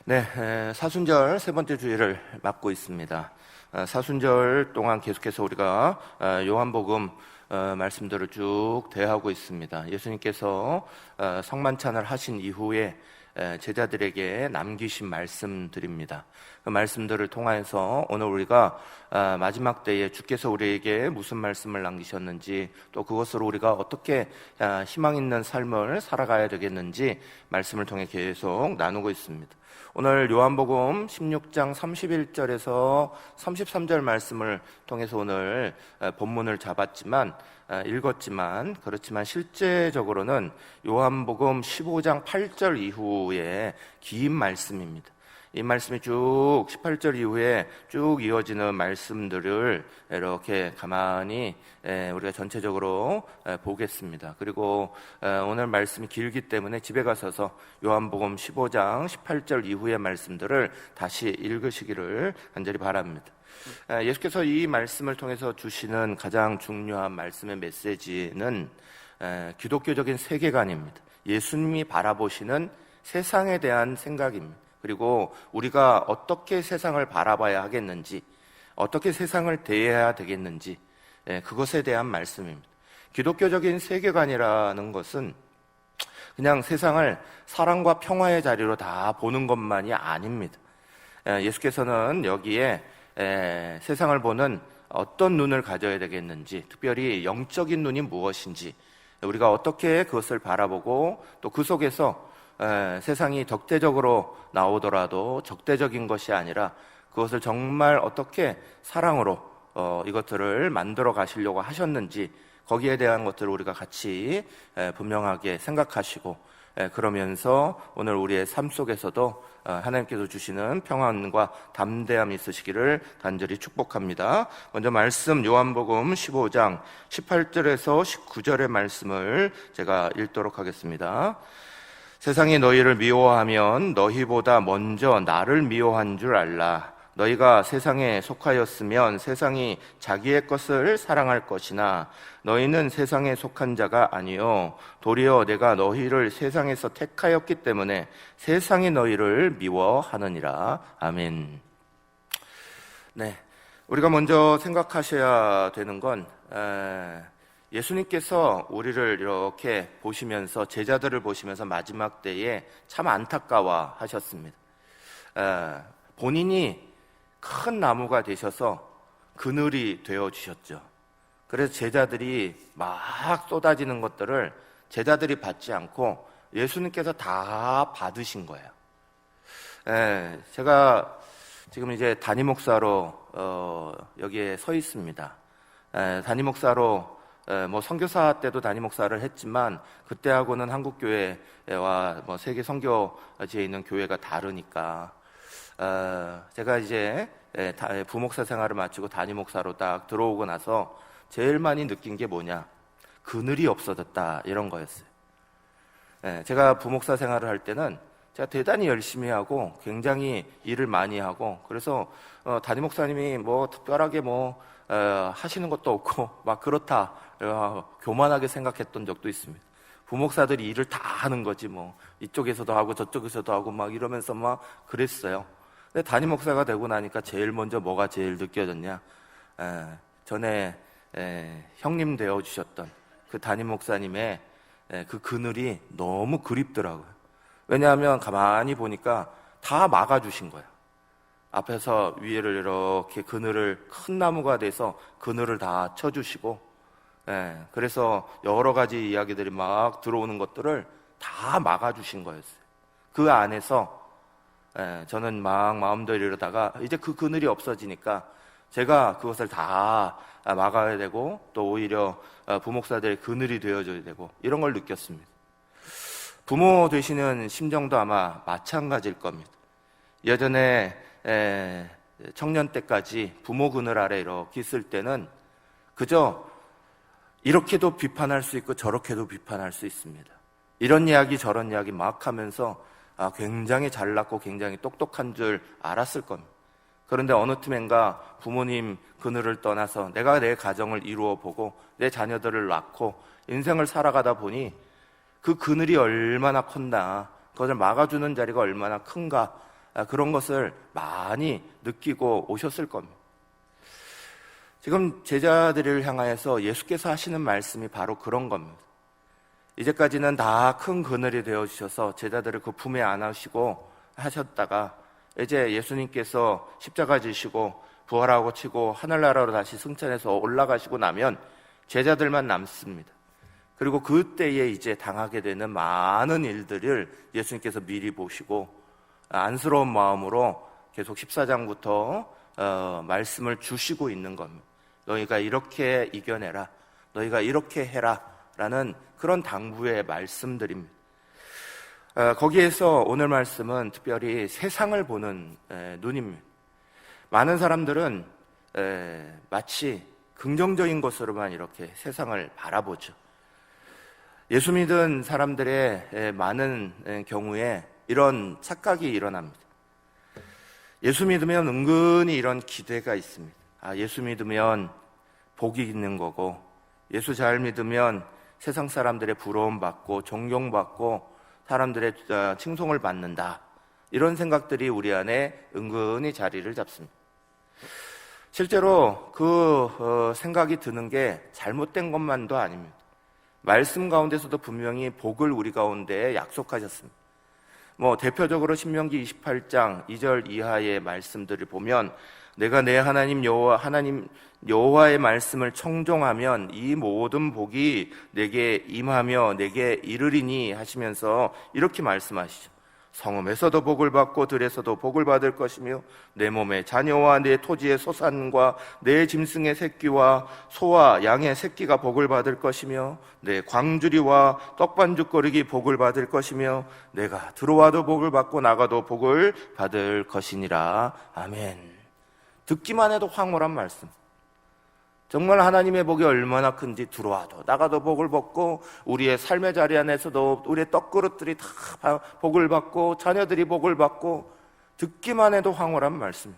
네, 사순절 세 번째 주일을 맞고 있습니다. 사순절 동안 계속해서 우리가 요한복음 말씀들을 쭉 대하고 있습니다. 예수님께서 성만찬을 하신 이후에 제자들에게 남기신 말씀들입니다. 그 말씀들을 통해서 오늘 우리가 마지막 때에 주께서 우리에게 무슨 말씀을 남기셨는지, 또 그것으로 우리가 어떻게 희망 있는 삶을 살아가야 되겠는지 말씀을 통해 계속 나누고 있습니다. 오늘 요한복음 16장 31절에서 33절 말씀을 통해서 오늘 본문을 읽었지만 그렇지만 실제적으로는 요한복음 15장 8절 이후에 긴 말씀입니다. 이 말씀이 쭉 18절 이후에 쭉 이어지는 말씀들을 이렇게 가만히 우리가 전체적으로 보겠습니다. 그리고 오늘 말씀이 길기 때문에 집에 가셔서 요한복음 15장 18절 이후의 말씀들을 다시 읽으시기를 간절히 바랍니다. 예수께서 이 말씀을 통해서 주시는 가장 중요한 말씀의 메시지는 기독교적인 세계관입니다. 예수님이 바라보시는 세상에 대한 생각입니다. 그리고 우리가 어떻게 세상을 바라봐야 하겠는지, 어떻게 세상을 대해야 되겠는지, 그것에 대한 말씀입니다. 기독교적인 세계관이라는 것은 그냥 세상을 사랑과 평화의 자리로 다 보는 것만이 아닙니다. 예수께서는 여기에 세상을 보는 어떤 눈을 가져야 되겠는지, 특별히 영적인 눈이 무엇인지, 우리가 어떻게 그것을 바라보고 또 그 속에서 세상이 적대적으로 나오더라도 적대적인 것이 아니라 그것을 정말 어떻게 사랑으로 이것들을 만들어 가시려고 하셨는지, 거기에 대한 것들을 우리가 같이 분명하게 생각하시고, 그러면서 오늘 우리의 삶 속에서도 하나님께서 주시는 평안과 담대함이 있으시기를 간절히 축복합니다. 먼저 말씀 요한복음 15장 18절에서 19절의 말씀을 제가 읽도록 하겠습니다. 세상이 너희를 미워하면 너희보다 먼저 나를 미워한 줄 알라. 너희가 세상에 속하였으면 세상이 자기의 것을 사랑할 것이나 너희는 세상에 속한 자가 아니요 도리어 내가 너희를 세상에서 택하였기 때문에 세상이 너희를 미워하느니라. 아멘. 네, 우리가 먼저 생각하셔야 되는 건 예수님께서 우리를 이렇게 보시면서, 제자들을 보시면서 마지막 때에 참 안타까워 하셨습니다. 본인이 큰 나무가 되셔서 그늘이 되어주셨죠. 그래서 제자들이 막 쏟아지는 것들을 제자들이 받지 않고 예수님께서 다 받으신 거예요. 제가 지금 이제 담임 목사로 여기에 서 있습니다. 담임 목사로 선교사 때도 담임 목사를 했지만 그때하고는 한국교회와 세계 선교지에 있는 교회가 다르니까 제가 이제 부목사 생활을 마치고 담임 목사로 딱 들어오고 나서 제일 많이 느낀 게 뭐냐, 그늘이 없어졌다, 이런 거였어요. 제가 부목사 생활을 할 때는 제가 대단히 열심히 하고 굉장히 일을 많이 하고, 그래서 담임 목사님이 특별하게 하시는 것도 없고 막 그렇다 교만하게 생각했던 적도 있습니다. 부목사들이 일을 다 하는 거지 이쪽에서도 하고 저쪽에서도 하고 막 이러면서 막 그랬어요. 근데 담임 목사가 되고 나니까 제일 먼저 뭐가 제일 느껴졌냐, 전에 형님 되어주셨던 그 담임 목사님의 그 그늘이 너무 그립더라고요. 왜냐하면 가만히 보니까 다 막아주신 거예요. 앞에서 위에를 이렇게 그늘을, 큰 나무가 돼서 그늘을 다 쳐주시고, 그래서 여러 가지 이야기들이 막 들어오는 것들을 다 막아주신 거였어요. 그 안에서 저는 막 마음대로 이러다가 이제 그 그늘이 없어지니까 제가 그것을 다 막아야 되고, 또 오히려 부목사들의 그늘이 되어줘야 되고, 이런 걸 느꼈습니다. 부모 되시는 심정도 아마 마찬가지일 겁니다. 예전에 청년 때까지 부모 그늘 아래 이렇게 있을 때는 그저 이렇게도 비판할 수 있고 저렇게도 비판할 수 있습니다. 이런 이야기 저런 이야기 막 하면서 굉장히 잘났고 굉장히 똑똑한 줄 알았을 겁니다. 그런데 어느 틈엔가 부모님 그늘을 떠나서 내가 내 가정을 이루어 보고 내 자녀들을 낳고 인생을 살아가다 보니 그 그늘이 얼마나 컸나, 그것을 막아주는 자리가 얼마나 큰가, 그런 것을 많이 느끼고 오셨을 겁니다. 지금 제자들을 향하여서 예수께서 하시는 말씀이 바로 그런 겁니다. 이제까지는 다 큰 그늘이 되어주셔서 제자들을 그 품에 안으시고 하셨다가 이제 예수님께서 십자가 지시고 부활하고 치고 하늘나라로 다시 승천해서 올라가시고 나면 제자들만 남습니다. 그리고 그때에 이제 당하게 되는 많은 일들을 예수님께서 미리 보시고 안쓰러운 마음으로 계속 14장부터 말씀을 주시고 있는 겁니다. 너희가 이렇게 이겨내라, 너희가 이렇게 해라 라는 그런 당부의 말씀들입니다. 거기에서 오늘 말씀은 특별히 세상을 보는 눈입니다. 많은 사람들은 마치 긍정적인 것으로만 이렇게 세상을 바라보죠. 예수 믿은 사람들의 많은 경우에 이런 착각이 일어납니다. 예수 믿으면 은근히 이런 기대가 있습니다. 예수 믿으면 복이 있는 거고, 예수 잘 믿으면 세상 사람들의 부러움 받고 존경받고 사람들의 칭송을 받는다. 이런 생각들이 우리 안에 은근히 자리를 잡습니다. 실제로 그 생각이 드는 게 잘못된 것만도 아닙니다. 말씀 가운데서도 분명히 복을 우리 가운데 약속하셨습니다. 대표적으로 신명기 28장 2절 이하의 말씀들을 보면 내가 내 하나님 여호와의 말씀을 청종하면 이 모든 복이 내게 임하며 내게 이르리니 하시면서 이렇게 말씀하시죠. 성읍에서도 복을 받고 들에서도 복을 받을 것이며 내 몸의 자녀와 내 토지의 소산과 내 짐승의 새끼와 소와 양의 새끼가 복을 받을 것이며 내 광주리와 떡반죽거리기 복을 받을 것이며 내가 들어와도 복을 받고 나가도 복을 받을 것이니라. 아멘. 듣기만 해도 황홀한 말씀. 정말 하나님의 복이 얼마나 큰지 들어와도 나가도 복을 받고 우리의 삶의 자리 안에서도 우리의 떡그릇들이 다 복을 받고 자녀들이 복을 받고 듣기만 해도 황홀한 말씀.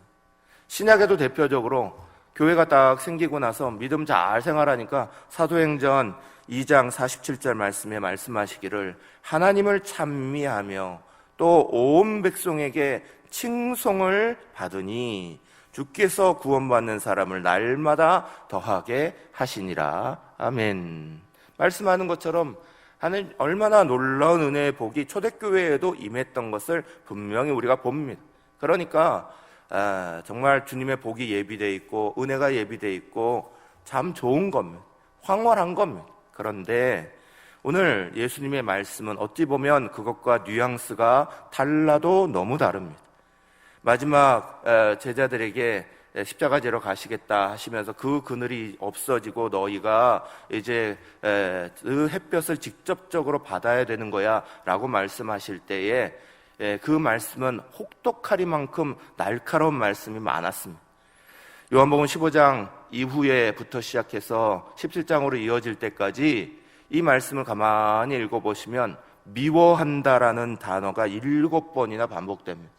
신약에도 대표적으로 교회가 딱 생기고 나서 믿음 잘 생활하니까 사도행전 2장 47절 말씀에 말씀하시기를 하나님을 찬미하며 또 온 백성에게 칭송을 받으니 주께서 구원받는 사람을 날마다 더하게 하시니라. 아멘. 말씀하는 것처럼 하나님 얼마나 놀라운 은혜의 복이 초대교회에도 임했던 것을 분명히 우리가 봅니다. 그러니까 정말 주님의 복이 예비되어 있고 은혜가 예비되어 있고 참 좋은 겁니다. 황홀한 겁니다. 그런데 오늘 예수님의 말씀은 어찌 보면 그것과 뉘앙스가 달라도 너무 다릅니다. 마지막 제자들에게 십자가 지러 가시겠다 하시면서 그 그늘이 없어지고 너희가 이제 그 햇볕을 직접적으로 받아야 되는 거야 라고 말씀하실 때에 그 말씀은 혹독하리만큼 날카로운 말씀이 많았습니다. 요한복음 15장 이후에부터 시작해서 17장으로 이어질 때까지 이 말씀을 가만히 읽어보시면 미워한다라는 단어가 7번이나 반복됩니다.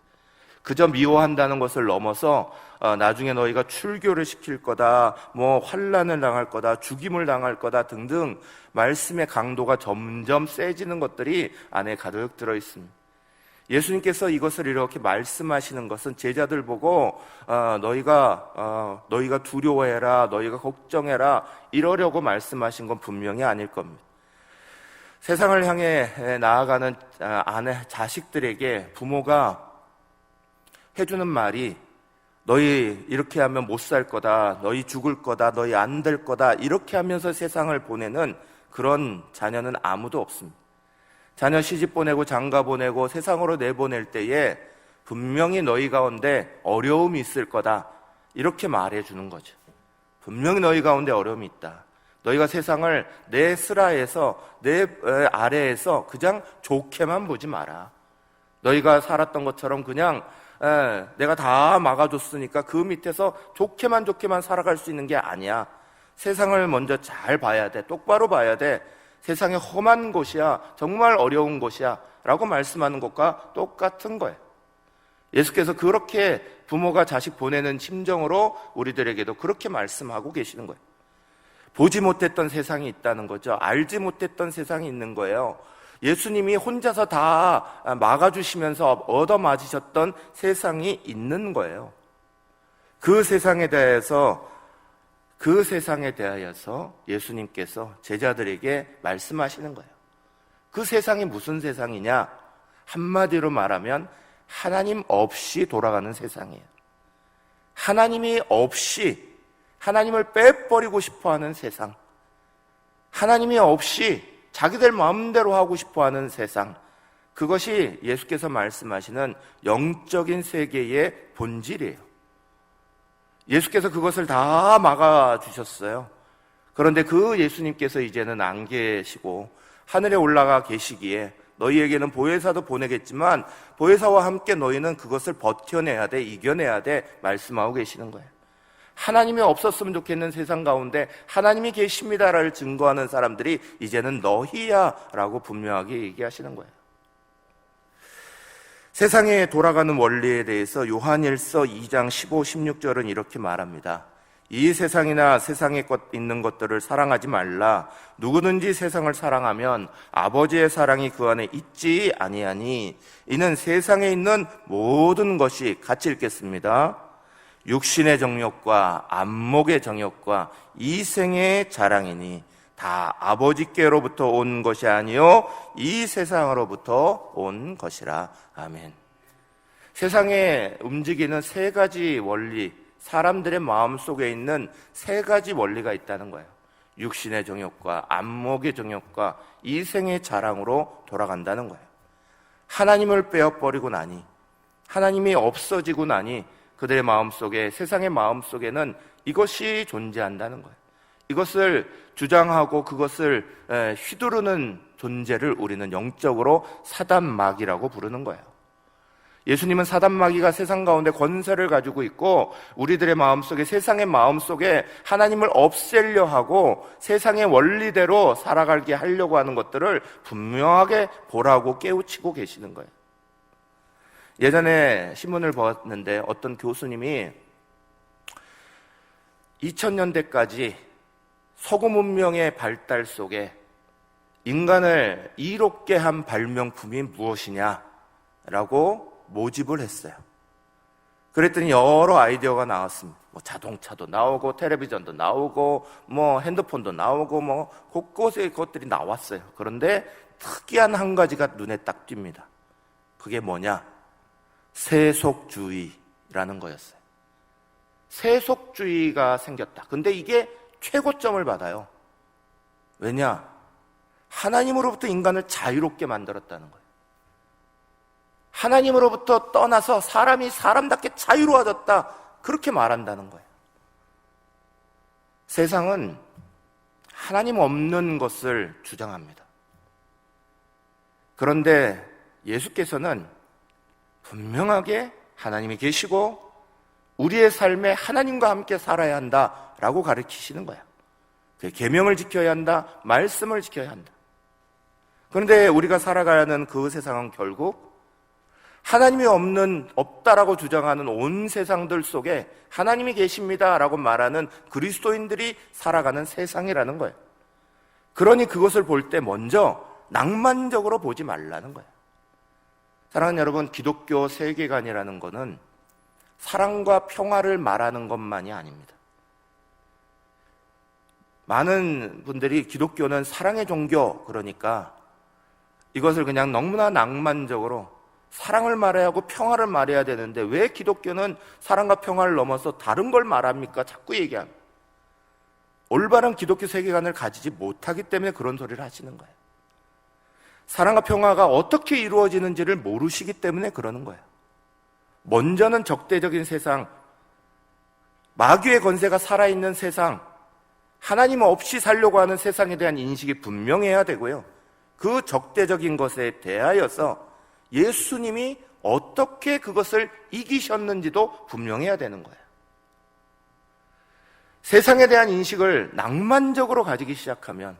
그저 미워한다는 것을 넘어서 나중에 너희가 출교를 시킬 거다, 환난을 당할 거다, 죽임을 당할 거다 등등 말씀의 강도가 점점 세지는 것들이 안에 가득 들어있습니다. 예수님께서 이것을 이렇게 말씀하시는 것은 제자들 보고 너희가 두려워해라, 너희가 걱정해라 이러려고 말씀하신 건 분명히 아닐 겁니다. 세상을 향해 나아가는 자식들에게 부모가 해주는 말이 너희 이렇게 하면 못 살 거다, 너희 죽을 거다, 너희 안 될 거다 이렇게 하면서 세상을 보내는 그런 자녀는 아무도 없습니다. 자녀 시집 보내고 장가 보내고 세상으로 내보낼 때에 분명히 너희 가운데 어려움이 있을 거다 이렇게 말해주는 거죠. 분명히 너희 가운데 어려움이 있다. 너희가 세상을 내 슬하에서 내 아래에서 그냥 좋게만 보지 마라. 너희가 살았던 것처럼 그냥 내가 다 막아줬으니까 그 밑에서 좋게만 살아갈 수 있는 게 아니야. 세상을 먼저 잘 봐야 돼. 똑바로 봐야 돼. 세상에 험한 곳이야. 정말 어려운 곳이야. 라고 말씀하는 것과 똑같은 거예요. 예수께서 그렇게 부모가 자식 보내는 심정으로 우리들에게도 그렇게 말씀하고 계시는 거예요. 보지 못했던 세상이 있다는 거죠. 알지 못했던 세상이 있는 거예요. 예수님이 혼자서 다 막아주시면서 얻어맞으셨던 세상이 있는 거예요. 그 세상에 대하여서 예수님께서 제자들에게 말씀하시는 거예요. 그 세상이 무슨 세상이냐? 한마디로 말하면 하나님 없이 돌아가는 세상이에요. 하나님이 없이 하나님을 빼버리고 싶어하는 세상, 하나님이 없이 자기들 마음대로 하고 싶어하는 세상, 그것이 예수께서 말씀하시는 영적인 세계의 본질이에요. 예수께서 그것을 다 막아주셨어요. 그런데 그 예수님께서 이제는 안 계시고 하늘에 올라가 계시기에 너희에게는 보혜사도 보내겠지만 보혜사와 함께 너희는 그것을 버텨내야 돼, 이겨내야 돼 말씀하고 계시는 거예요. 하나님이 없었으면 좋겠는 세상 가운데 하나님이 계십니다를 증거하는 사람들이 이제는 너희야 라고 분명하게 얘기하시는 거예요. 세상에 돌아가는 원리에 대해서 요한일서 2장 15, 16절은 이렇게 말합니다. 이 세상이나 세상에 있는 것들을 사랑하지 말라. 누구든지 세상을 사랑하면 아버지의 사랑이 그 안에 있지 아니하니 이는 세상에 있는 모든 것이, 같이 읽겠습니다. 육신의 정욕과 안목의 정욕과 이생의 자랑이니 다 아버지께로부터 온 것이 아니요 이 세상으로부터 온 것이라. 아멘. 세상에 움직이는 세 가지 원리, 사람들의 마음 속에 있는 세 가지 원리가 있다는 거예요. 육신의 정욕과 안목의 정욕과 이생의 자랑으로 돌아간다는 거예요. 하나님을 빼어버리고 나니, 하나님이 없어지고 나니 그들의 마음속에, 세상의 마음속에는 이것이 존재한다는 거예요. 이것을 주장하고 그것을 휘두르는 존재를 우리는 영적으로 사단마귀라고 부르는 거예요. 예수님은 사단마귀가 세상 가운데 권세를 가지고 있고 우리들의 마음속에, 세상의 마음속에 하나님을 없애려 하고 세상의 원리대로 살아가게 하려고 하는 것들을 분명하게 보라고 깨우치고 계시는 거예요. 예전에 신문을 봤는데 어떤 교수님이 2000년대까지 서구 문명의 발달 속에 인간을 이롭게 한 발명품이 무엇이냐라고 모집을 했어요. 그랬더니 여러 아이디어가 나왔습니다. 뭐 자동차도 나오고 텔레비전도 나오고 뭐 핸드폰도 나오고 뭐 곳곳에 것들이 나왔어요. 그런데 특이한 한 가지가 눈에 딱 띕니다. 그게 뭐냐? 세속주의라는 거였어요. 세속주의가 생겼다. 근데 이게 최고점을 받아요. 왜냐? 하나님으로부터 인간을 자유롭게 만들었다는 거예요. 하나님으로부터 떠나서 사람이 사람답게 자유로워졌다. 그렇게 말한다는 거예요. 세상은 하나님 없는 것을 주장합니다. 그런데 예수께서는 분명하게 하나님이 계시고 우리의 삶에 하나님과 함께 살아야 한다라고 가르치시는 거예요. 계명을 지켜야 한다, 말씀을 지켜야 한다. 그런데 우리가 살아가는 그 세상은 결국 하나님이 없다라고 주장하는 온 세상들 속에 하나님이 계십니다라고 말하는 그리스도인들이 살아가는 세상이라는 거예요. 그러니 그것을 볼 때 먼저 낭만적으로 보지 말라는 거예요. 사랑하는 여러분, 기독교 세계관이라는 것은 사랑과 평화를 말하는 것만이 아닙니다. 많은 분들이 기독교는 사랑의 종교, 그러니까 이것을 그냥 너무나 낭만적으로 사랑을 말해야 하고 평화를 말해야 되는데 왜 기독교는 사랑과 평화를 넘어서 다른 걸 말합니까? 자꾸 얘기합니다. 올바른 기독교 세계관을 가지지 못하기 때문에 그런 소리를 하시는 거예요. 사랑과 평화가 어떻게 이루어지는지를 모르시기 때문에 그러는 거예요. 먼저는 적대적인 세상, 마귀의 권세가 살아있는 세상, 하나님 없이 살려고 하는 세상에 대한 인식이 분명해야 되고요. 그 적대적인 것에 대하여서 예수님이 어떻게 그것을 이기셨는지도 분명해야 되는 거예요. 세상에 대한 인식을 낭만적으로 가지기 시작하면,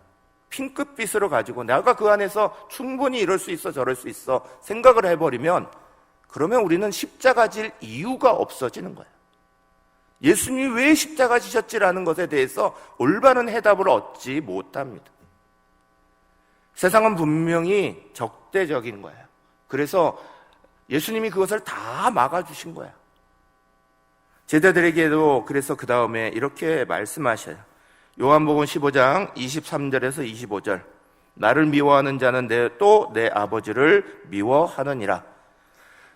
핑크빛으로 가지고 내가 그 안에서 충분히 이럴 수 있어 저럴 수 있어 생각을 해버리면, 그러면 우리는 십자가 질 이유가 없어지는 거예요. 예수님이 왜 십자가 지셨지라는 것에 대해서 올바른 해답을 얻지 못합니다. 세상은 분명히 적대적인 거예요. 그래서 예수님이 그것을 다 막아주신 거예요. 제자들에게도 그래서 그 다음에 이렇게 말씀하셔요. 요한복음 15장 23절에서 25절. 나를 미워하는 자는 또 내 아버지를 미워하느니라.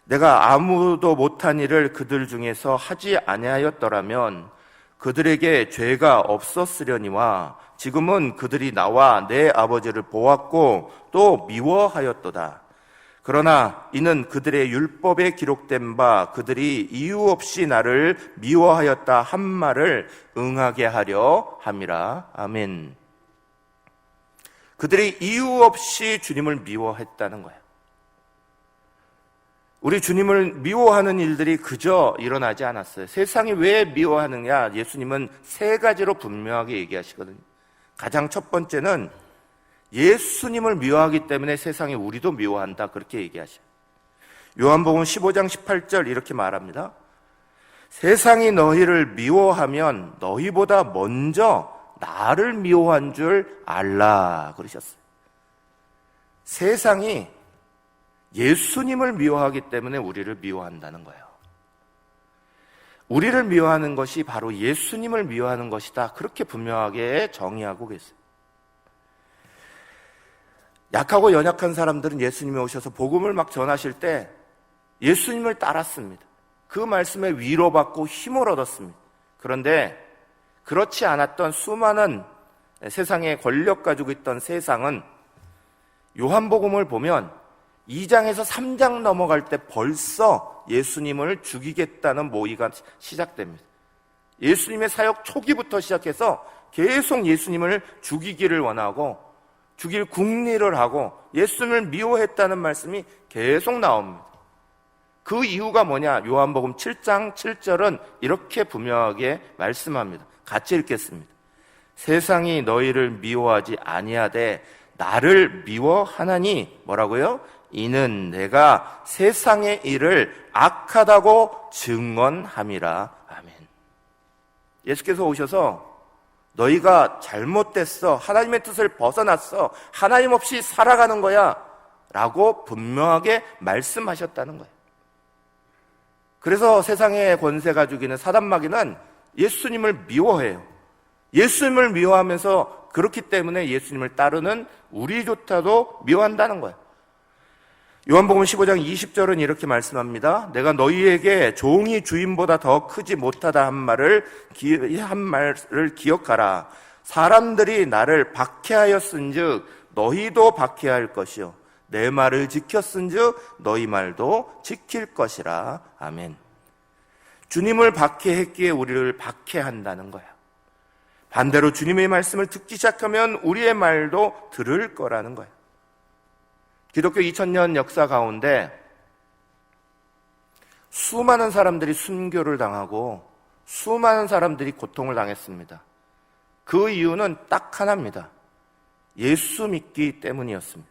내가 아무도 못한 일을 그들 중에서 하지 아니하였더라면 그들에게 죄가 없었으려니와 지금은 그들이 나와 내 아버지를 보았고 또 미워하였도다. 그러나 이는 그들의 율법에 기록된 바 그들이 이유 없이 나를 미워하였다 한 말을 응하게 하려 함이라. 아멘. 그들이 이유 없이 주님을 미워했다는 거예요. 우리 주님을 미워하는 일들이 그저 일어나지 않았어요. 세상이 왜 미워하느냐? 예수님은 세 가지로 분명하게 얘기하시거든요. 가장 첫 번째는 예수님을 미워하기 때문에 세상이 우리도 미워한다, 그렇게 얘기하셔요. 요한복음 15장 18절 이렇게 말합니다. 세상이 너희를 미워하면 너희보다 먼저 나를 미워한 줄 알라, 그러셨어요. 세상이 예수님을 미워하기 때문에 우리를 미워한다는 거예요. 우리를 미워하는 것이 바로 예수님을 미워하는 것이다, 그렇게 분명하게 정의하고 계세요. 약하고 연약한 사람들은 예수님이 오셔서 복음을 막 전하실 때 예수님을 따랐습니다. 그 말씀에 위로받고 힘을 얻었습니다. 그런데 그렇지 않았던 수많은 세상에 권력 가지고 있던 세상은 요한복음을 보면 2장에서 3장 넘어갈 때 벌써 예수님을 죽이겠다는 모의가 시작됩니다. 예수님의 사역 초기부터 시작해서 계속 예수님을 죽이기를 원하고 죽일 궁리를 하고 예수님을 미워했다는 말씀이 계속 나옵니다. 그 이유가 뭐냐? 요한복음 7장 7절은 이렇게 분명하게 말씀합니다. 같이 읽겠습니다. 세상이 너희를 미워하지 아니하되 나를 미워하나니 뭐라고요? 이는 내가 세상의 일을 악하다고 증언함이라. 아멘. 예수께서 오셔서 너희가 잘못됐어, 하나님의 뜻을 벗어났어, 하나님 없이 살아가는 거야 라고 분명하게 말씀하셨다는 거예요. 그래서 세상의 권세 가지고 있는 사단마귀는 예수님을 미워해요. 예수님을 미워하면서 그렇기 때문에 예수님을 따르는 우리조차도 미워한다는 거예요. 요한복음 15장 20절은 이렇게 말씀합니다. 내가 너희에게 종이 주인보다 더 크지 못하다 한 말을 기억하라. 사람들이 나를 박해하였은즉 너희도 박해할 것이요 내 말을 지켰은즉 너희 말도 지킬 것이라. 아멘. 주님을 박해했기에 우리를 박해한다는 거예요. 반대로 주님의 말씀을 듣기 시작하면 우리의 말도 들을 거라는 거예요. 기독교 2000년 역사 가운데 수많은 사람들이 순교를 당하고 수많은 사람들이 고통을 당했습니다. 그 이유는 딱 하나입니다. 예수 믿기 때문이었습니다.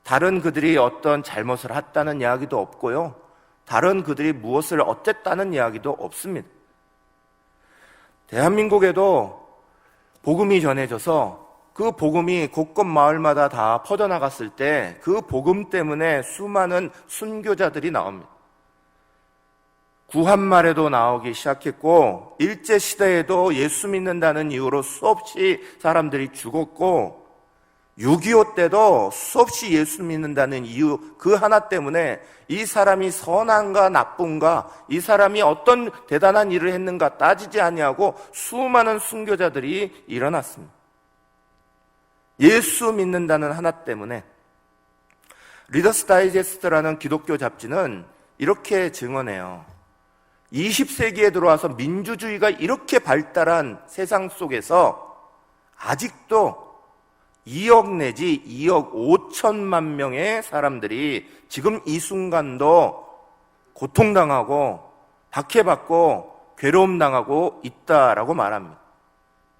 다른 그들이 어떤 잘못을 했다는 이야기도 없고요. 다른 그들이 무엇을 어쨌다는 이야기도 없습니다. 대한민국에도 복음이 전해져서 그 복음이 곳곳 마을마다 다 퍼져나갔을 때 그 복음 때문에 수많은 순교자들이 나옵니다. 구한말에도 나오기 시작했고 일제시대에도 예수 믿는다는 이유로 수없이 사람들이 죽었고 6.25 때도 수없이 예수 믿는다는 이유 그 하나 때문에 이 사람이 선한가 나쁜가 이 사람이 어떤 대단한 일을 했는가 따지지 아니하고 수많은 순교자들이 일어났습니다. 예수 믿는다는 하나 때문에. 리더스 다이제스트라는 기독교 잡지는 이렇게 증언해요. 20세기에 들어와서 민주주의가 이렇게 발달한 세상 속에서 아직도 2억 내지 2억 5천만 명의 사람들이 지금 이 순간도 고통당하고 박해받고 괴로움당하고 있다라고 말합니다.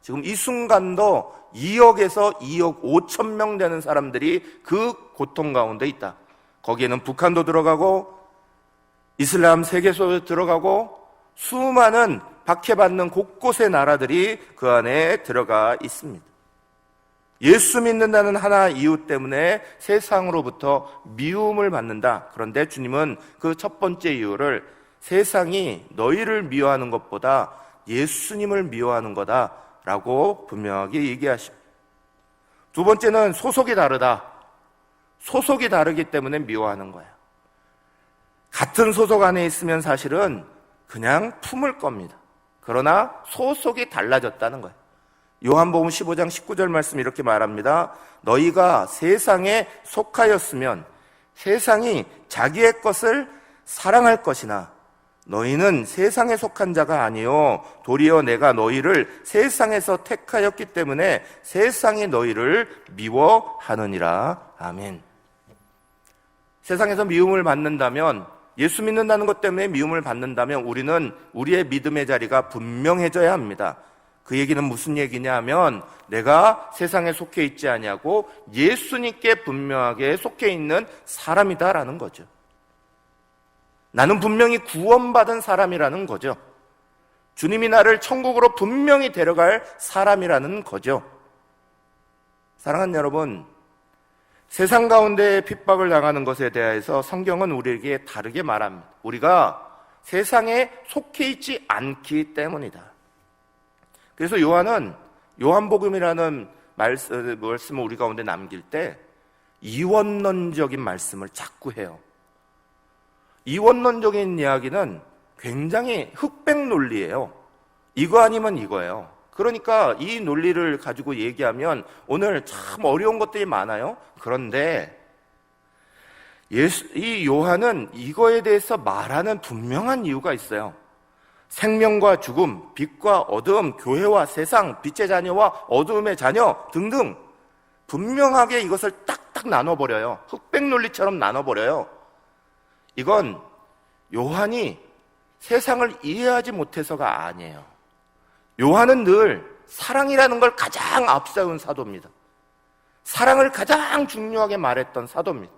지금 이 순간도 2억에서 2억 5천 명 되는 사람들이 그 고통 가운데 있다. 거기에는 북한도 들어가고 이슬람 세계소도 들어가고 수많은 박해받는 곳곳의 나라들이 그 안에 들어가 있습니다. 예수 믿는다는 하나 이유 때문에 세상으로부터 미움을 받는다. 그런데 주님은 그 첫 번째 이유를 세상이 너희를 미워하는 것보다 예수님을 미워하는 거다라고 분명하게 얘기하십니다. 두 번째는 소속이 다르다. 소속이 다르기 때문에 미워하는 거예요. 같은 소속 안에 있으면 사실은 그냥 품을 겁니다. 그러나 소속이 달라졌다는 거예요. 요한복음 15장 19절 말씀 이렇게 말합니다. 너희가 세상에 속하였으면 세상이 자기의 것을 사랑할 것이나 너희는 세상에 속한 자가 아니요 도리어 내가 너희를 세상에서 택하였기 때문에 세상이 너희를 미워하느니라. 아멘. 세상에서 미움을 받는다면, 예수 믿는다는 것 때문에 미움을 받는다면 우리는 우리의 믿음의 자리가 분명해져야 합니다. 그 얘기는 무슨 얘기냐 하면 내가 세상에 속해 있지 아니하고 예수님께 분명하게 속해 있는 사람이다라는 거죠. 나는 분명히 구원받은 사람이라는 거죠. 주님이 나를 천국으로 분명히 데려갈 사람이라는 거죠. 사랑하는 여러분, 세상 가운데 핍박을 당하는 것에 대해서 성경은 우리에게 다르게 말합니다. 우리가 세상에 속해 있지 않기 때문이다. 그래서 요한은 요한복음이라는 말씀을 우리 가운데 남길 때 이원론적인 말씀을 자꾸 해요. 이원론적인 이야기는 굉장히 흑백 논리예요. 이거 아니면 이거예요. 그러니까 이 논리를 가지고 얘기하면 오늘 참 어려운 것들이 많아요. 그런데 이 요한은 이거에 대해서 말하는 분명한 이유가 있어요. 생명과 죽음, 빛과 어두움, 교회와 세상, 빛의 자녀와 어두움의 자녀 등등 분명하게 이것을 딱딱 나눠버려요. 흑백 논리처럼 나눠버려요. 이건 요한이 세상을 이해하지 못해서가 아니에요. 요한은 늘 사랑이라는 걸 가장 앞세운 사도입니다. 사랑을 가장 중요하게 말했던 사도입니다.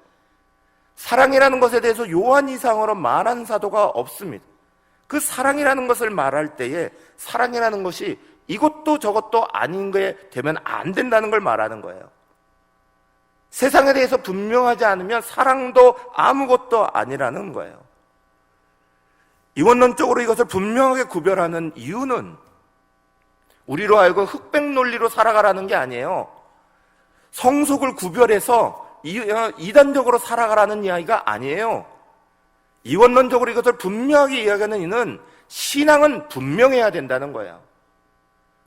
사랑이라는 것에 대해서 요한 이상으로 말한 사도가 없습니다. 그 사랑이라는 것을 말할 때에 사랑이라는 것이 이것도 저것도 아닌 게 되면 안 된다는 걸 말하는 거예요. 세상에 대해서 분명하지 않으면 사랑도 아무것도 아니라는 거예요. 이원론적으로 이것을 분명하게 구별하는 이유는 우리로 하여금 흑백 논리로 살아가라는 게 아니에요. 성속을 구별해서 이단적으로 살아가라는 이야기가 아니에요. 이원론적으로 이것을 분명하게 이야기하는 이는 신앙은 분명해야 된다는 거예요.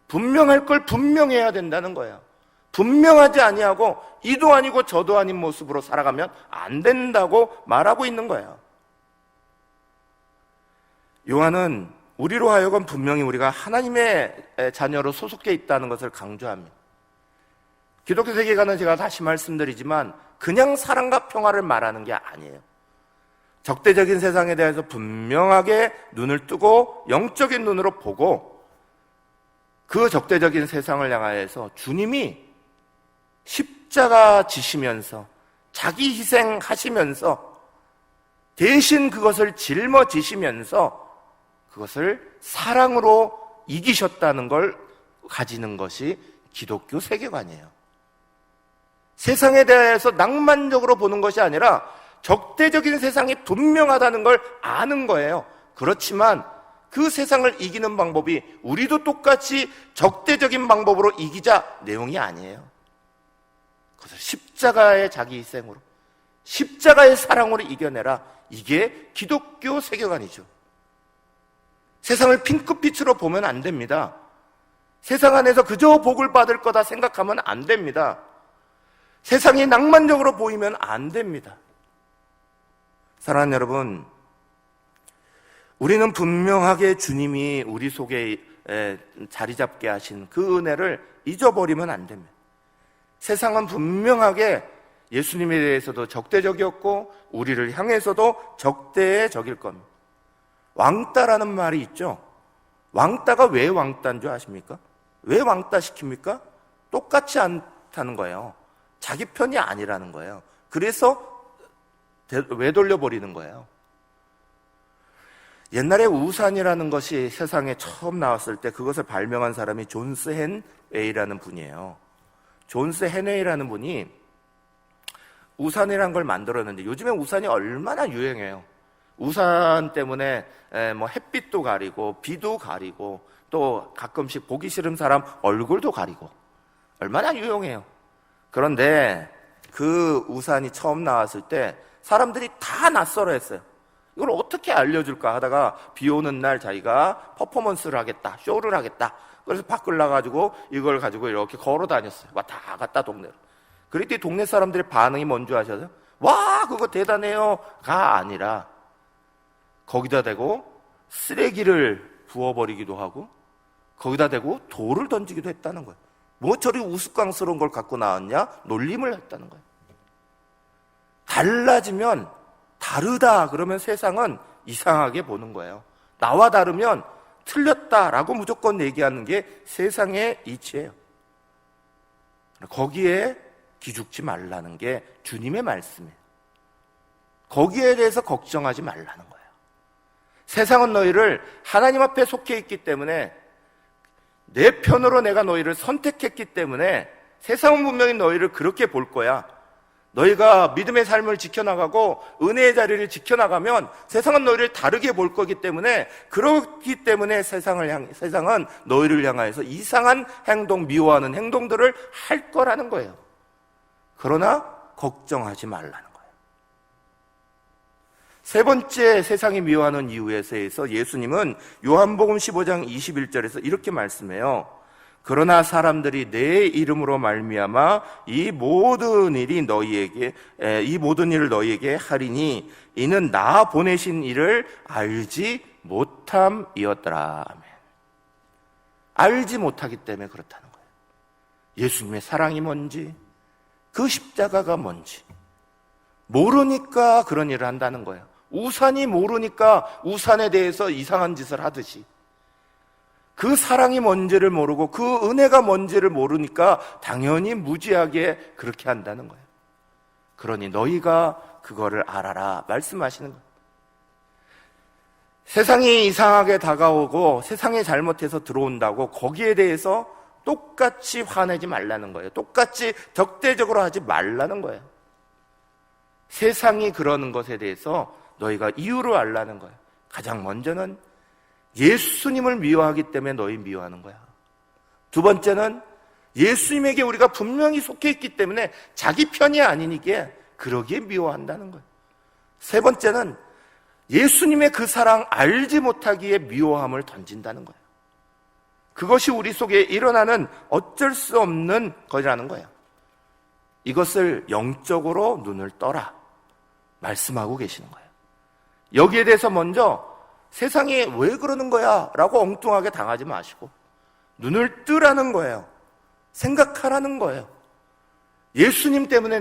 분명할 걸 분명해야 된다는 거예요. 분명하지 아니하고 이도 아니고 저도 아닌 모습으로 살아가면 안 된다고 말하고 있는 거예요. 요한은 우리로 하여금 분명히 우리가 하나님의 자녀로 소속해 있다는 것을 강조합니다. 기독교 세계관은 제가 다시 말씀드리지만 그냥 사랑과 평화를 말하는 게 아니에요. 적대적인 세상에 대해서 분명하게 눈을 뜨고 영적인 눈으로 보고 그 적대적인 세상을 향하여서 주님이 십자가 지시면서 자기 희생하시면서 대신 그것을 짊어지시면서 그것을 사랑으로 이기셨다는 걸 가지는 것이 기독교 세계관이에요. 세상에 대해서 낭만적으로 보는 것이 아니라 적대적인 세상이 분명하다는 걸 아는 거예요. 그렇지만 그 세상을 이기는 방법이 우리도 똑같이 적대적인 방법으로 이기자 내용이 아니에요. 그것을 십자가의 자기 희생으로, 십자가의 사랑으로 이겨내라. 이게 기독교 세계관이죠. 세상을 핑크빛으로 보면 안 됩니다. 세상 안에서 그저 복을 받을 거다 생각하면 안 됩니다. 세상이 낭만적으로 보이면 안 됩니다. 사랑하는 여러분, 우리는 분명하게 주님이 우리 속에 자리 잡게 하신 그 은혜를 잊어버리면 안 됩니다. 세상은 분명하게 예수님에 대해서도 적대적이었고 우리를 향해서도 적대의 적일 겁니다. 왕따라는 말이 있죠. 왕따가 왜 왕따인 줄 아십니까? 왜 왕따 시킵니까? 똑같지 않다는 거예요. 자기 편이 아니라는 거예요. 그래서 외돌려버리는 거예요. 옛날에 우산이라는 것이 세상에 처음 나왔을 때 그것을 발명한 사람이 존스 헨 웨이라는 분이에요. 존스 헤네이라는 분이 우산이란 걸 만들었는데, 요즘에 우산이 얼마나 유행해요. 우산 때문에 뭐 햇빛도 가리고 비도 가리고 또 가끔씩 보기 싫은 사람 얼굴도 가리고 얼마나 유용해요. 그런데 그 우산이 처음 나왔을 때 사람들이 다 낯설어했어요. 이걸 어떻게 알려줄까 하다가 비 오는 날 자기가 퍼포먼스를 하겠다, 쇼를 하겠다. 그래서 밖을 나가지고 이걸 가지고 이렇게 걸어 다녔어요. 왔다 갔다 동네로. 그랬더니 동네 사람들의 반응이 뭔지 아셔요? 와, 그거 대단해요가 아니라 거기다 대고 쓰레기를 부어버리기도 하고 거기다 대고 돌을 던지기도 했다는 거예요. 뭐 저리 우스꽝스러운 걸 갖고 나왔냐? 놀림을 했다는 거예요. 달라지면 다르다 그러면 세상은 이상하게 보는 거예요. 나와 다르면 틀렸다라고 무조건 얘기하는 게 세상의 이치예요. 거기에 기죽지 말라는 게 주님의 말씀이에요. 거기에 대해서 걱정하지 말라는 거예요. 세상은 너희를 하나님 앞에 속해 있기 때문에, 내 편으로 내가 너희를 선택했기 때문에 세상은 분명히 너희를 그렇게 볼 거야. 너희가 믿음의 삶을 지켜나가고 은혜의 자리를 지켜나가면 세상은 너희를 다르게 볼 거기 때문에, 그렇기 때문에 세상은 너희를 향하여서 이상한 행동, 미워하는 행동들을 할 거라는 거예요. 그러나 걱정하지 말라는 거예요. 세 번째 세상이 미워하는 이유에 대해서 예수님은 요한복음 15장 21절에서 이렇게 말씀해요. 그러나 사람들이 내 이름으로 말미암아 이 모든 일을 너희에게 하리니 이는 나 보내신 이를 알지 못함이었더라. 아멘. 알지 못하기 때문에 그렇다는 거예요. 예수님의 사랑이 뭔지, 그 십자가가 뭔지 모르니까 그런 일을 한다는 거예요. 우산이 모르니까 우산에 대해서 이상한 짓을 하듯이, 그 사랑이 뭔지를 모르고 그 은혜가 뭔지를 모르니까 당연히 무지하게 그렇게 한다는 거예요. 그러니 너희가 그거를 알아라 말씀하시는 거예요. 세상이 이상하게 다가오고 세상이 잘못해서 들어온다고 거기에 대해서 똑같이 화내지 말라는 거예요. 똑같이 적대적으로 하지 말라는 거예요. 세상이 그러는 것에 대해서 너희가 이유를 알라는 거예요. 가장 먼저는 예수님을 미워하기 때문에 너희 미워하는 거야. 두 번째는 예수님에게 우리가 분명히 속해 있기 때문에 자기 편이 아니니까 그러기에 미워한다는 거예요. 세 번째는 예수님의 그 사랑 알지 못하기에 미워함을 던진다는 거예요. 그것이 우리 속에 일어나는 어쩔 수 없는 것이라는 거예요. 이것을 영적으로 눈을 떠라 말씀하고 계시는 거예요. 여기에 대해서 먼저 세상이 왜 그러는 거야? 라고 엉뚱하게 당하지 마시고 눈을 뜨라는 거예요. 생각하라는 거예요. 예수님 때문에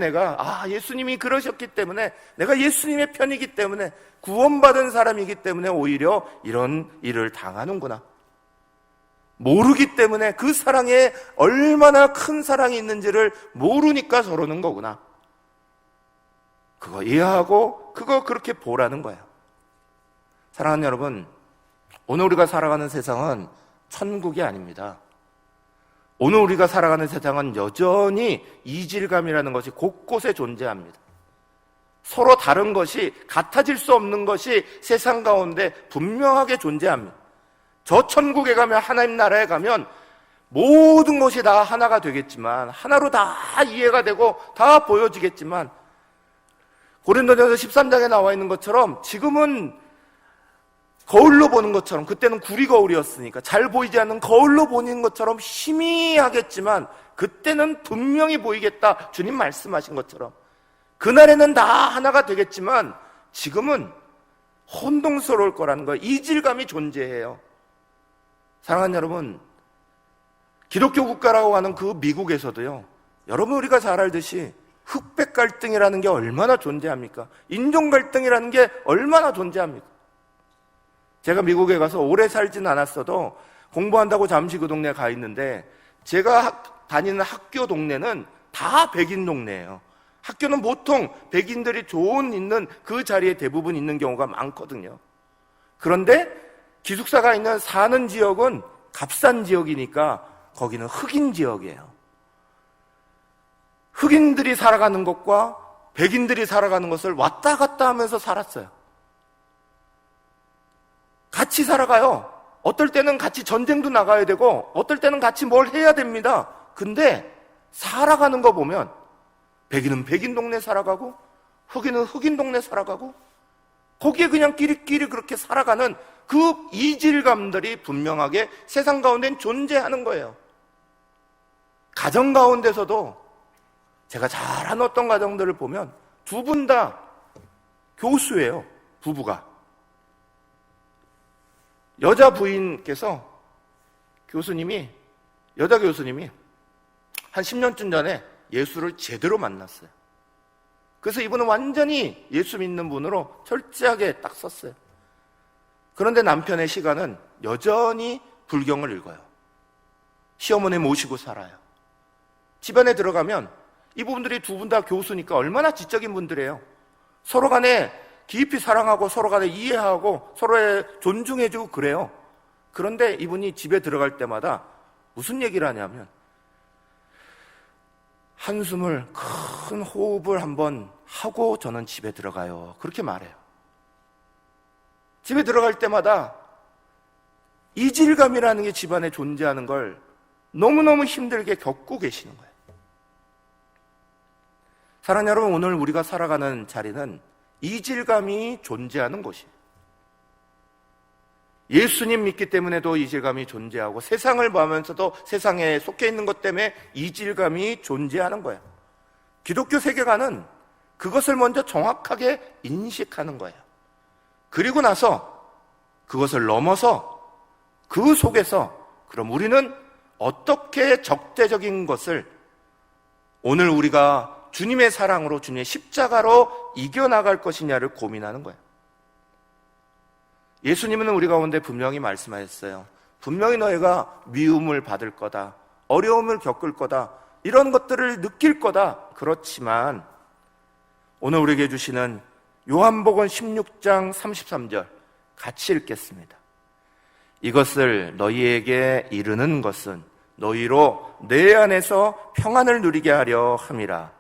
예수님이 그러셨기 때문에, 내가 예수님의 편이기 때문에, 구원받은 사람이기 때문에 오히려 이런 일을 당하는구나. 모르기 때문에 그 사랑에 얼마나 큰 사랑이 있는지를 모르니까 저러는 거구나. 그거 이해하고 그거 그렇게 보라는 거예요. 사랑하는 여러분, 오늘 우리가 살아가는 세상은 천국이 아닙니다. 오늘 우리가 살아가는 세상은 여전히 이질감이라는 것이 곳곳에 존재합니다. 서로 다른 것이, 같아질 수 없는 것이 세상 가운데 분명하게 존재합니다. 저 천국에 가면, 하나님 나라에 가면 모든 것이 다 하나가 되겠지만, 하나로 다 이해가 되고 다 보여지겠지만, 고린도전서 13장에 나와 있는 것처럼 지금은 거울로 보는 것처럼, 그때는 구리 거울이었으니까 잘 보이지 않는 거울로 보는 것처럼 희미하겠지만 그때는 분명히 보이겠다, 주님 말씀하신 것처럼. 그날에는 다 하나가 되겠지만 지금은 혼동스러울 거라는 거예요. 이질감이 존재해요. 사랑하는 여러분, 기독교 국가라고 하는 그 미국에서도요, 여러분 우리가 잘 알듯이 흑백 갈등이라는 게 얼마나 존재합니까? 인종 갈등이라는 게 얼마나 존재합니까? 제가 미국에 가서 오래 살진 않았어도 공부한다고 잠시 그 동네에 가 있는데, 제가 다니는 학교 동네는 다 백인 동네예요. 학교는 보통 백인들이 있는 그 자리에 대부분 있는 경우가 많거든요. 그런데 기숙사가 사는 지역은 값싼 지역이니까 거기는 흑인 지역이에요. 흑인들이 살아가는 것과 백인들이 살아가는 것을 왔다 갔다 하면서 살았어요. 같이 살아가요. 어떨 때는 같이 전쟁도 나가야 되고 어떨 때는 같이 뭘 해야 됩니다. 근데 살아가는 거 보면 백인은 백인 동네 살아가고 흑인은 흑인 동네 살아가고 거기에 그냥 끼리끼리 그렇게 살아가는 그 이질감들이 분명하게 세상 가운데는 존재하는 거예요. 가정 가운데서도 제가 잘 아는 어떤 가정들을 보면 두 분 다 교수예요. 부부가. 여자 부인께서 여자 교수님이 한 10년쯤 전에 예수를 제대로 만났어요. 그래서 이분은 완전히 예수 믿는 분으로 철저하게 딱 섰어요. 그런데 남편의 시간은 여전히 불경을 읽어요. 시어머니 모시고 살아요. 집안에 들어가면 이 부분들이 두 분 다 교수니까 얼마나 지적인 분들이에요. 서로 간에 깊이 사랑하고 서로 간에 이해하고 서로에 존중해주고 그래요. 그런데 이분이 집에 들어갈 때마다 무슨 얘기를 하냐면 한숨을 큰 호흡을 한번 하고 저는 집에 들어가요. 그렇게 말해요. 집에 들어갈 때마다 이질감이라는 게 집안에 존재하는 걸 너무너무 힘들게 겪고 계시는 거예요. 사랑하는 여러분, 오늘 우리가 살아가는 자리는 이질감이 존재하는 곳이에요. 예수님 믿기 때문에도 이질감이 존재하고 세상을 보면서도 세상에 속해 있는 것 때문에 이질감이 존재하는 거예요. 기독교 세계관은 그것을 먼저 정확하게 인식하는 거예요. 그리고 나서 그것을 넘어서 그 속에서 그럼 우리는 어떻게 적대적인 것을 오늘 우리가 주님의 사랑으로 주님의 십자가로 이겨나갈 것이냐를 고민하는 거예요. 예수님은 우리 가운데 분명히 말씀하셨어요. 분명히 너희가 미움을 받을 거다, 어려움을 겪을 거다, 이런 것들을 느낄 거다. 그렇지만 오늘 우리에게 주시는 요한복음 16장 33절 같이 읽겠습니다. 이것을 너희에게 이르는 것은 너희로 내 안에서 평안을 누리게 하려 함이라.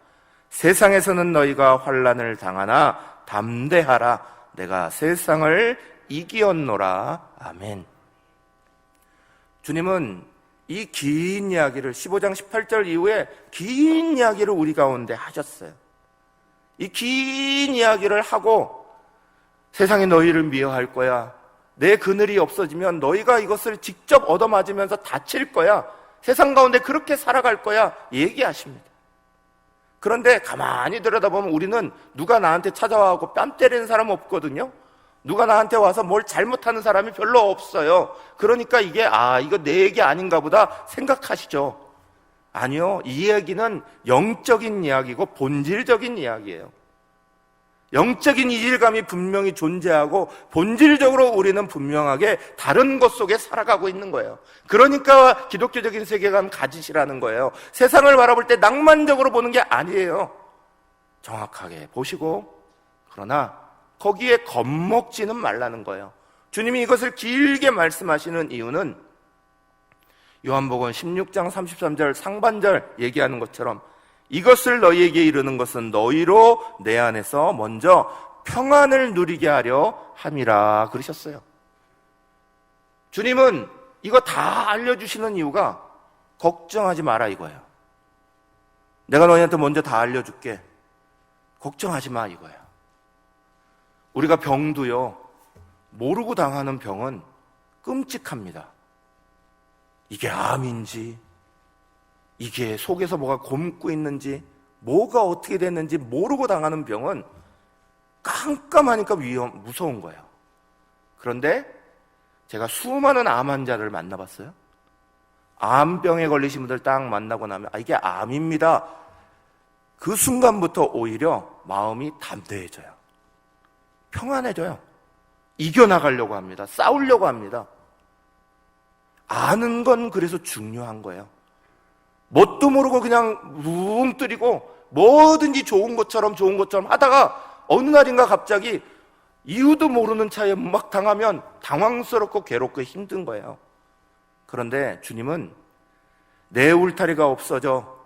세상에서는 너희가 환난을 당하나 담대하라. 내가 세상을 이기었노라. 아멘. 주님은 이 긴 이야기를 15장 18절 이후에 긴 이야기를 우리 가운데 하셨어요. 이 긴 이야기를 하고 세상이 너희를 미워할 거야. 내 그늘이 없어지면 너희가 이것을 직접 얻어맞으면서 다칠 거야. 세상 가운데 그렇게 살아갈 거야. 얘기하십니다. 그런데 가만히 들여다보면 우리는 누가 나한테 찾아와서 뺨 때리는 사람 없거든요. 누가 나한테 와서 뭘 잘못하는 사람이 별로 없어요. 그러니까 이거 내 얘기 아닌가 보다 생각하시죠. 아니요, 이 이야기는 영적인 이야기고 본질적인 이야기예요. 영적인 이질감이 분명히 존재하고 본질적으로 우리는 분명하게 다른 것 속에 살아가고 있는 거예요. 그러니까 기독교적인 세계관 가지시라는 거예요. 세상을 바라볼 때 낭만적으로 보는 게 아니에요. 정확하게 보시고, 그러나 거기에 겁먹지는 말라는 거예요. 주님이 이것을 길게 말씀하시는 이유는 요한복음 16장 33절 상반절 얘기하는 것처럼 이것을 너희에게 이르는 것은 너희로 내 안에서 먼저 평안을 누리게 하려 함이라 그러셨어요. 주님은 이거 다 알려주시는 이유가 걱정하지 마라 이거예요. 내가 너희한테 먼저 다 알려줄게. 걱정하지 마 이거예요. 우리가 병도요, 모르고 당하는 병은 끔찍합니다. 이게 암인지, 이게 속에서 뭐가 곪고 있는지, 뭐가 어떻게 됐는지 모르고 당하는 병은 깜깜하니까 무서운 거예요. 그런데 제가 수많은 암 환자를 만나봤어요. 암병에 걸리신 분들 딱 만나고 나면 이게 암입니다. 그 순간부터 오히려 마음이 담대해져요. 평안해져요. 이겨나가려고 합니다. 싸우려고 합니다. 아는 건 그래서 중요한 거예요. 뭣도 모르고 그냥 뭉뜨리고 뭐든지 좋은 것처럼 하다가 어느 날인가 갑자기 이유도 모르는 차에 막 당하면 당황스럽고 괴롭고 힘든 거예요. 그런데 주님은 내 울타리가 없어져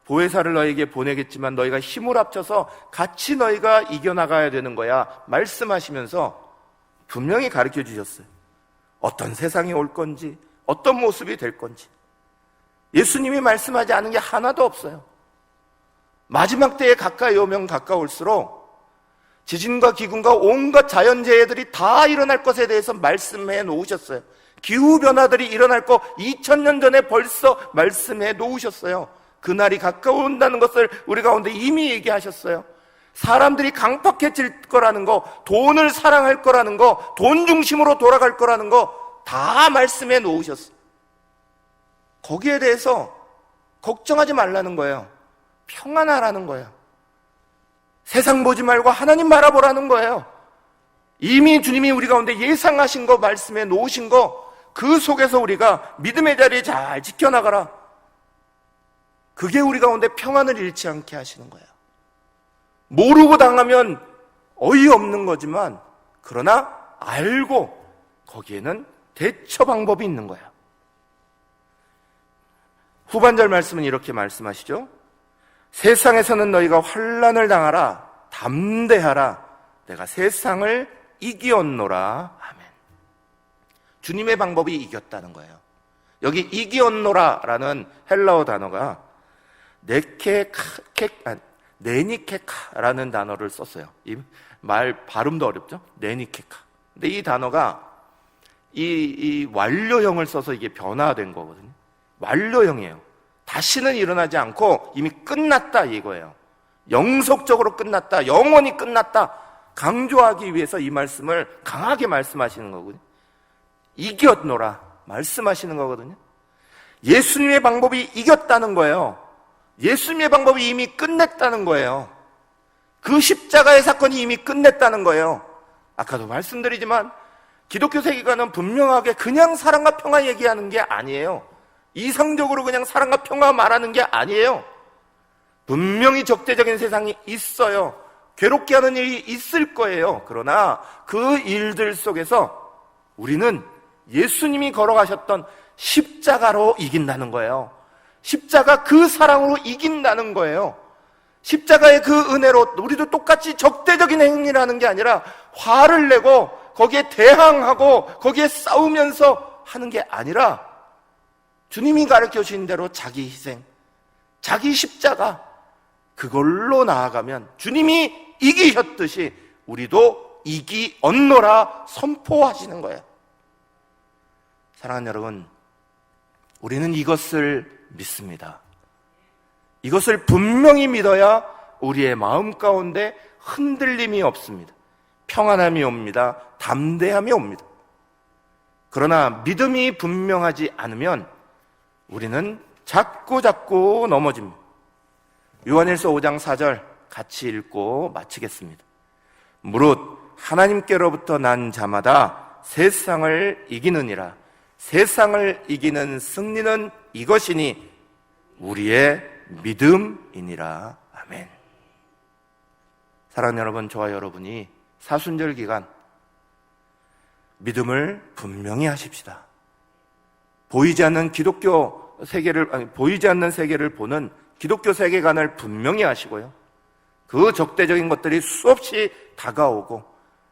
보혜사를 너에게 보내겠지만 너희가 힘을 합쳐서 같이 너희가 이겨나가야 되는 거야 말씀하시면서 분명히 가르쳐 주셨어요. 어떤 세상이 올 건지, 어떤 모습이 될 건지. 예수님이 말씀하지 않은 게 하나도 없어요. 마지막 때에 가까이 오면 가까울수록 지진과 기근과 온갖 자연재해들이 다 일어날 것에 대해서 말씀해 놓으셨어요. 기후변화들이 일어날 거 2000년 전에 벌써 말씀해 놓으셨어요. 그날이 가까운다는 것을 우리 가운데 이미 얘기하셨어요. 사람들이 강팍해질 거라는 거, 돈을 사랑할 거라는 거, 돈 중심으로 돌아갈 거라는 거 다 말씀해 놓으셨어요. 거기에 대해서 걱정하지 말라는 거예요. 평안하라는 거예요. 세상 보지 말고 하나님 바라보라는 거예요. 이미 주님이 우리 가운데 예상하신 거, 말씀해 놓으신 거, 그 속에서 우리가 믿음의 자리에 잘 지켜나가라. 그게 우리 가운데 평안을 잃지 않게 하시는 거예요. 모르고 당하면 어이없는 거지만, 그러나 알고 거기에는 대처 방법이 있는 거예요. 후반절 말씀은 이렇게 말씀하시죠. 세상에서는 너희가 환난을 당하라, 담대하라, 내가 세상을 이기었노라. 아멘. 주님의 방법이 이겼다는 거예요. 여기 이기었노라라는 헬라어 단어가 네니케카라는 단어를 썼어요. 이 말 발음도 어렵죠? 네니케카. 근데 이 단어가 이 완료형을 써서 이게 변화된 거거든요. 완료형이에요. 다시는 일어나지 않고 이미 끝났다 이거예요. 영속적으로 끝났다, 영원히 끝났다 강조하기 위해서 이 말씀을 강하게 말씀하시는 거거든요. 이겼노라 말씀하시는 거거든요. 예수님의 방법이 이겼다는 거예요. 예수님의 방법이 이미 끝냈다는 거예요. 그 십자가의 사건이 이미 끝냈다는 거예요. 아까도 말씀드리지만 기독교 세계관은 분명하게 그냥 사랑과 평화 얘기하는 게 아니에요. 이상적으로 그냥 사랑과 평화 말하는 게 아니에요. 분명히 적대적인 세상이 있어요. 괴롭게 하는 일이 있을 거예요. 그러나 그 일들 속에서 우리는 예수님이 걸어가셨던 십자가로 이긴다는 거예요. 십자가 그 사랑으로 이긴다는 거예요. 십자가의 그 은혜로 우리도 똑같이 적대적인 행위를 하는 게 아니라 화를 내고 거기에 대항하고 거기에 싸우면서 하는 게 아니라 주님이 가르쳐 주신 대로 자기 희생, 자기 십자가, 그걸로 나아가면 주님이 이기셨듯이 우리도 이기언노라 선포하시는 거예요. 사랑하는 여러분, 우리는 이것을 믿습니다. 이것을 분명히 믿어야 우리의 마음 가운데 흔들림이 없습니다. 평안함이 옵니다. 담대함이 옵니다. 그러나 믿음이 분명하지 않으면 우리는 자꾸 넘어집니다. 요한일서 5장 4절 같이 읽고 마치겠습니다. 무릇 하나님께로부터 난 자마다 세상을 이기느니라. 세상을 이기는 승리는 이것이니 우리의 믿음이니라. 아멘. 사랑하는 여러분, 저와 여러분이 사순절 기간 믿음을 분명히 하십시다. 보이지 않는 보이지 않는 세계를 보는 기독교 세계관을 분명히 하시고요. 그 적대적인 것들이 수없이 다가오고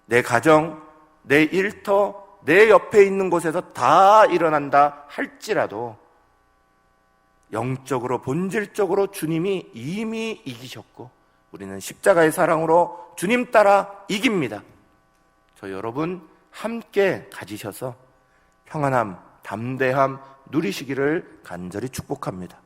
내 가정, 내 일터, 내 옆에 있는 곳에서 다 일어난다 할지라도 영적으로 본질적으로 주님이 이미 이기셨고 우리는 십자가의 사랑으로 주님 따라 이깁니다. 저 여러분 함께 가지셔서 평안함, 담대함 누리시기를 간절히 축복합니다.